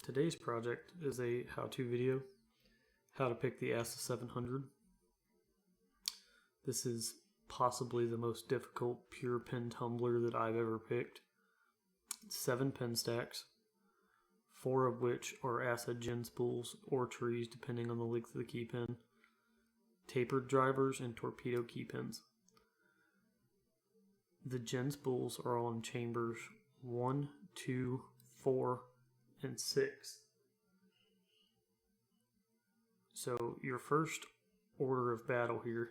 Today's project is a how-to video, how to pick the Assa 700. This is possibly the most difficult pure pin tumbler that I've ever picked. 7 pin stacks, 4 of which are Assa gin spools or trees depending on the length of the key pin, tapered drivers, and torpedo key pins. The gin spools are all in chambers 1, 2, 4, and 6. So your first order of battle here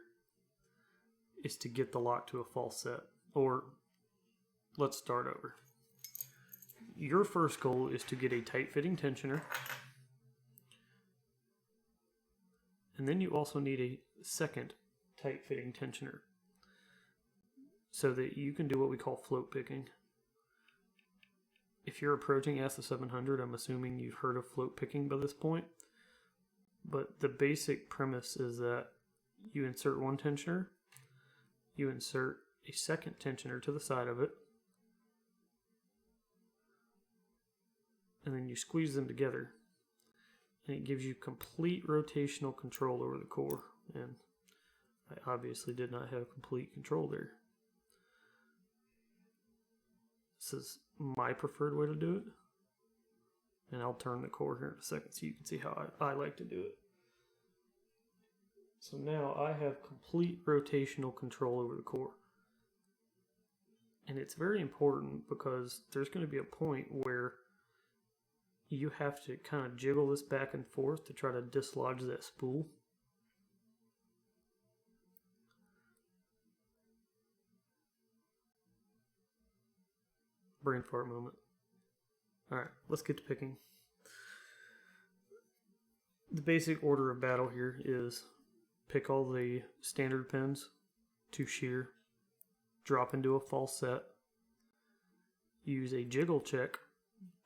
is to get the lock to a false set. Or let's start over. Your first goal is to get a tight-fitting tensioner, and then you also need a second tight-fitting tensioner so that you can do what we call float picking. If you're approaching Assa 700, I'm assuming you've heard of float picking by this point, but the basic premise is that you insert one tensioner, you insert a second tensioner to the side of it, and then you squeeze them together, and it gives you complete rotational control over the core. And I obviously did not have complete control there. This is my preferred way to do it, and I'll turn the core here in a second so you can see how I like to do it. So now I have complete rotational control over the core, and it's very important because there's going to be a point where you have to kind of jiggle this back and forth to try to dislodge that spool. Brain fart moment. Alright, let's get to picking. The basic order of battle here is pick all the standard pins to shear, drop into a false set, use a jiggle check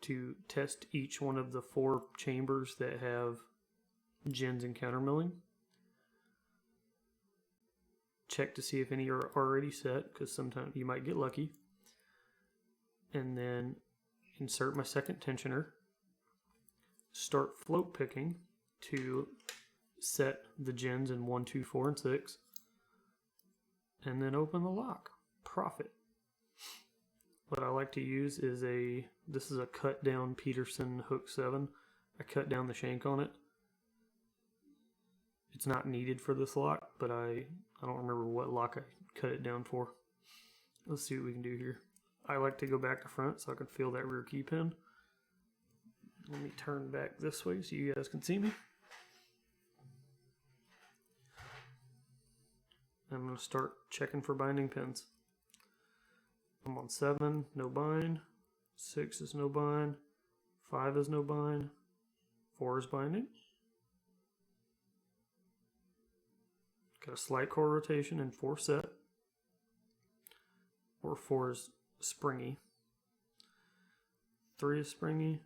to test each one of the 4 chambers that have gins and countermilling. Check to see if any are already set, because sometimes you might get lucky. And then insert my second tensioner, start float picking to set the gins in 1, 2, 4, and 6, and then open the lock. Profit. What I like to use is this is a cut down Peterson hook 7. I cut down the shank on it. It's not needed for this lock, but I don't remember what lock I cut it down for. Let's see what we can do here. I like to go back to front so I can feel that rear key pin. Let me turn back this way so you guys can see me. I'm going to start checking for binding pins. I'm on 7, no bind. 6 is no bind. 5 is no bind. 4 is binding. Got a slight core rotation and 4 set. Or 4 is springy. 3 is springy.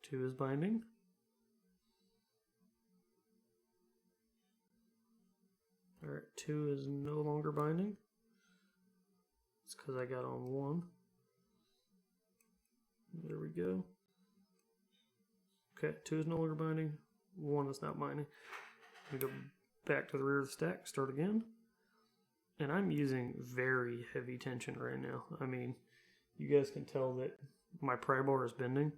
2 is binding. Alright, 2 is no longer binding. It's because I got on 1. There we go. Okay, 2 is no longer binding. 1 is not binding. We go back to the rear of the stack, start again. And I'm using very heavy tension right now. I mean, you guys can tell that my pry bar is bending.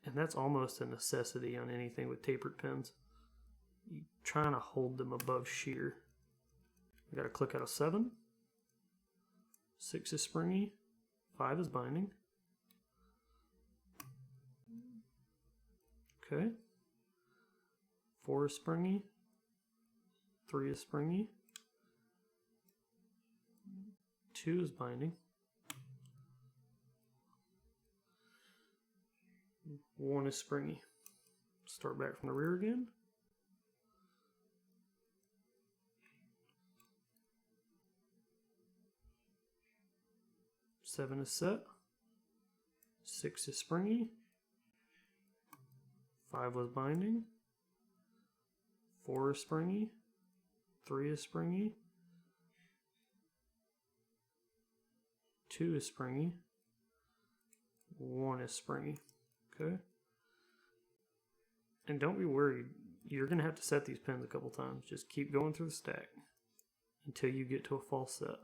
And that's almost a necessity on anything with tapered pins. You're trying to hold them above shear. I got to click out of 7. 6 is springy. 5 is binding. Okay. 4 is springy. 3 is springy. 2 is binding. 1 is springy. Start back from the rear again. 7 is set. 6 is springy. 5 was binding. 4 is springy. 3 is springy. 2 is springy. 1 is springy. Okay. And don't be worried. You're going to have to set these pins a couple times. Just keep going through the stack until you get to a false set.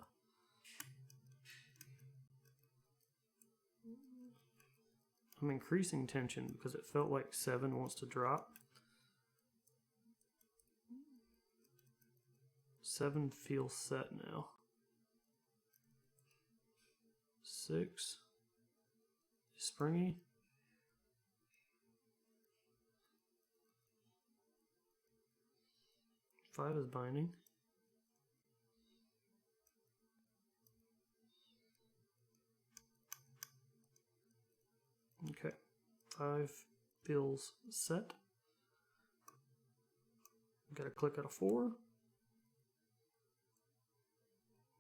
I'm increasing tension because it felt like 7 wants to drop. 7 feels set now. 6 is springy. 5 is binding. Okay, 5 feels set. Got a click out of 4.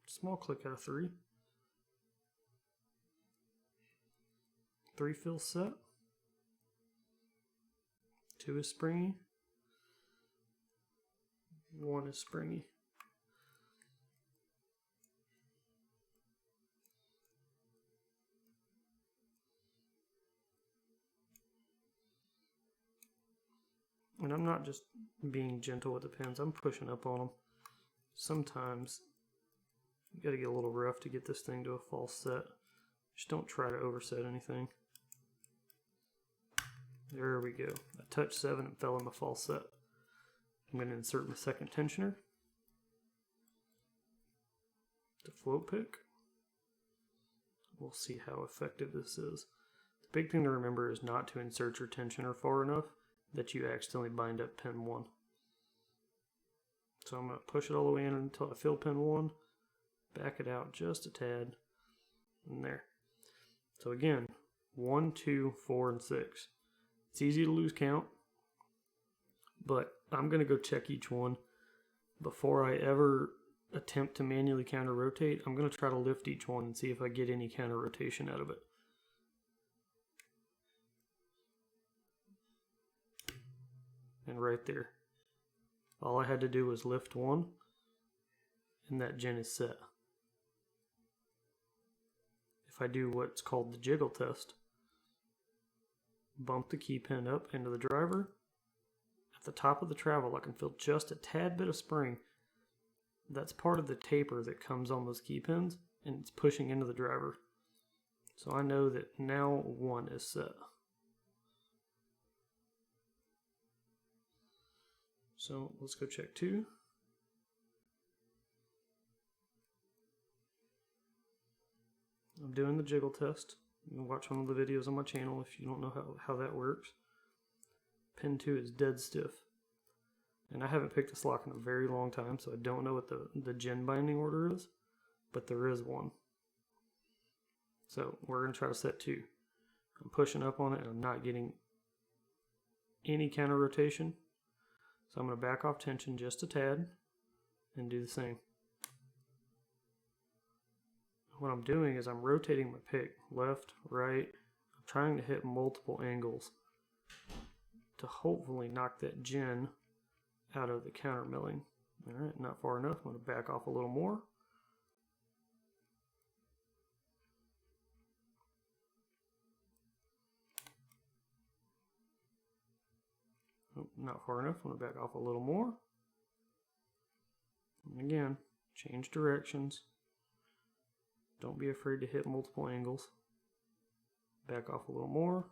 Small click out of 3. 3 feels set. 2 is springy. 1 is springy. And I'm not just being gentle with the pins, I'm pushing up on them. Sometimes you gotta get a little rough to get this thing to a false set. Just don't try to overset anything. There we go. I touched 7 and fell in the false set. I'm going to insert my second tensioner. The float pick. We'll see how effective this is. The big thing to remember is not to insert your tensioner far enough that you accidentally bind up pin 1. So I'm going to push it all the way in until I feel pin 1. Back it out just a tad. And there. So again, 1, 2, 4, and 6. It's easy to lose count, but I'm going to go check each one. Before I ever attempt to manually counter rotate, I'm going to try to lift each one and see if I get any counter rotation out of it. And right there, all I had to do was lift 1, and that gin is set. If I do what's called the jiggle test, bump the key pin up into the driver. At the top of the travel, I can feel just a tad bit of spring. That's part of the taper that comes on those key pins, and it's pushing into the driver. So I know that now 1 is set. So let's go check 2. I'm doing the jiggle test. You can watch one of the videos on my channel if you don't know how that works. Pin 2 is dead stiff. And I haven't picked this lock in a very long time, so I don't know what the gin binding order is, but there is one. So we're going to try to set 2. I'm pushing up on it and I'm not getting any counter rotation. So I'm going to back off tension just a tad and do the same. What I'm doing is I'm rotating my pick left, right. I'm trying to hit multiple angles to hopefully knock that gin out of the counter milling. Alright, not far enough. I'm going to back off a little more. Oh, not far enough. I'm going to back off a little more. And again, change directions. Don't be afraid to hit multiple angles. Back off a little more.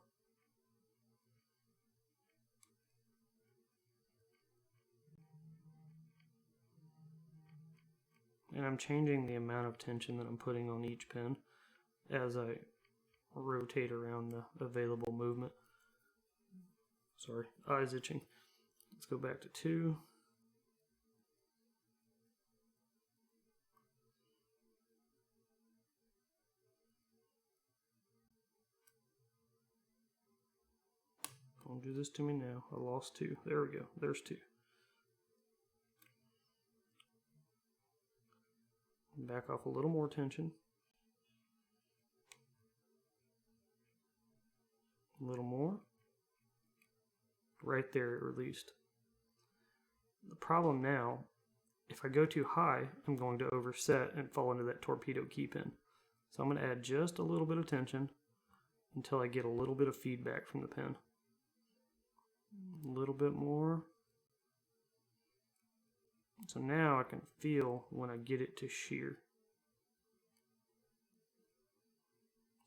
And I'm changing the amount of tension that I'm putting on each pin as I rotate around the available movement. Sorry, eyes itching. Let's go back to 2. Don't do this to me now. I lost 2. There we go. There's 2. Back off a little more tension. A little more. Right there it released. The problem now, if I go too high, I'm going to overset and fall into that torpedo key pin. So I'm going to add just a little bit of tension until I get a little bit of feedback from the pen. A little bit more. So now I can feel when I get it to shear.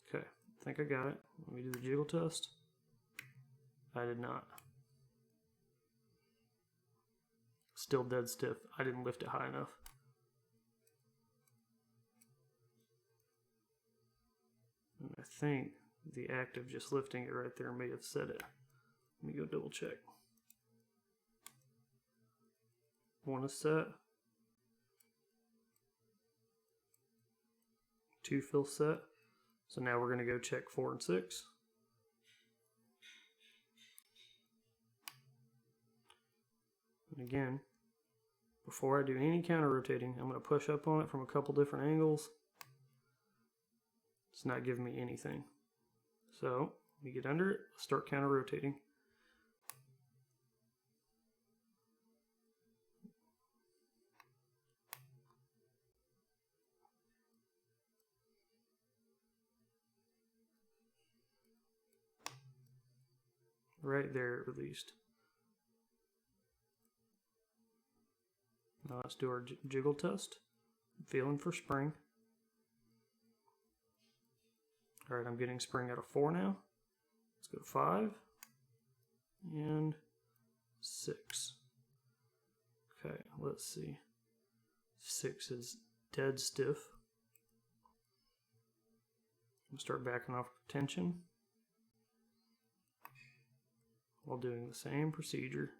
Okay, I think I got it. Let me do the jiggle test. I did not. Still dead stiff. I didn't lift it high enough. And I think the act of just lifting it right there may have set it. Let me go double check. One is set. Two fill set. So now we're going to go check 4 and 6. And again, before I do any counter rotating, I'm going to push up on it from a couple different angles. It's not giving me anything. So let me get under it, start counter rotating. Right there it released. Now let's do our jiggle test. I'm feeling for spring. Alright, I'm getting spring out of 4 now. Let's go 5 and 6. Okay, let's see. 6 is dead stiff. I'm start backing off tension while doing the same procedure.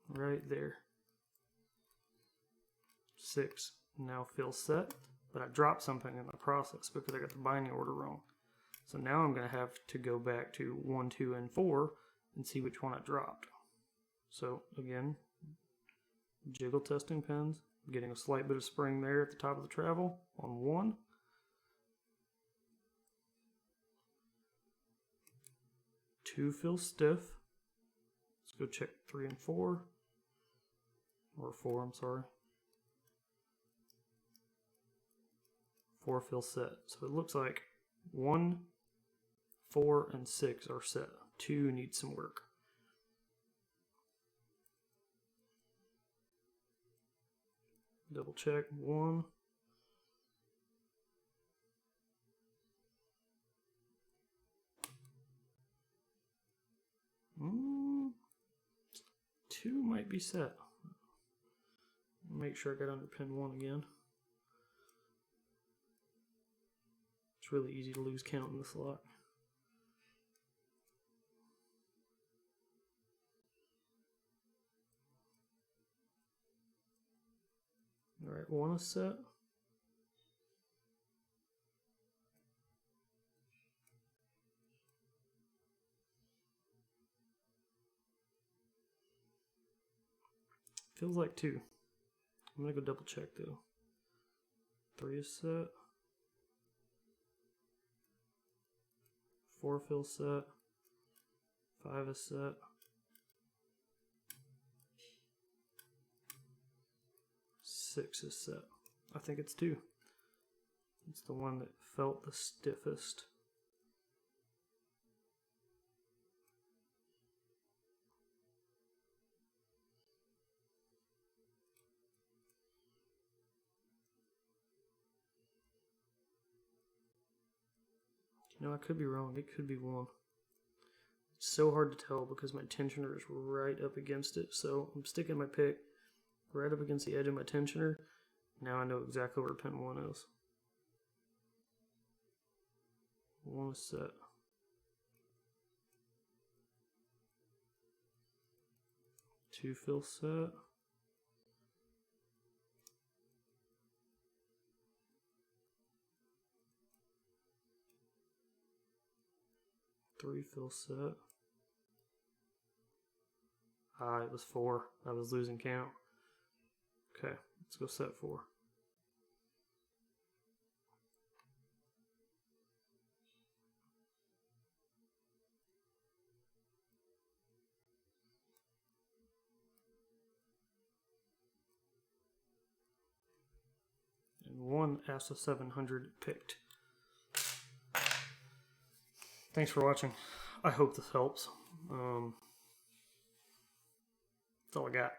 Right there. 6 now feels set, but I dropped something in the process because I got the binding order wrong. So now I'm going to have to go back to 1, 2, and 4 and see which one I dropped. So again, jiggle testing pins, getting a slight bit of spring there at the top of the travel on 1. Two feel stiff. Let's go check 3 and 4. Or 4, I'm sorry. 4 feel set. So it looks like 1, 4, and 6 are set. 2 need some work. Double check 1. Two might be set. Make sure I got under pin 1 again. It's really easy to lose count in this lock. Alright, 1 is set. Feels like 2. I'm going to go double check though. 3 is set. 4 feels set. 5 is set. 6 is set. I think it's 2. It's the one that felt the stiffest. You know, I could be wrong. It could be 1. It's so hard to tell because my tensioner is right up against it. So I'm sticking my pick right up against the edge of my tensioner. Now I know exactly where pin 1 is. 1 is set. 2 feels set. 3 feels set. It was 4. I was losing count. Okay, let's go set 4. one Assa 700 picked. Thanks for watching. I hope this helps. That's all I got.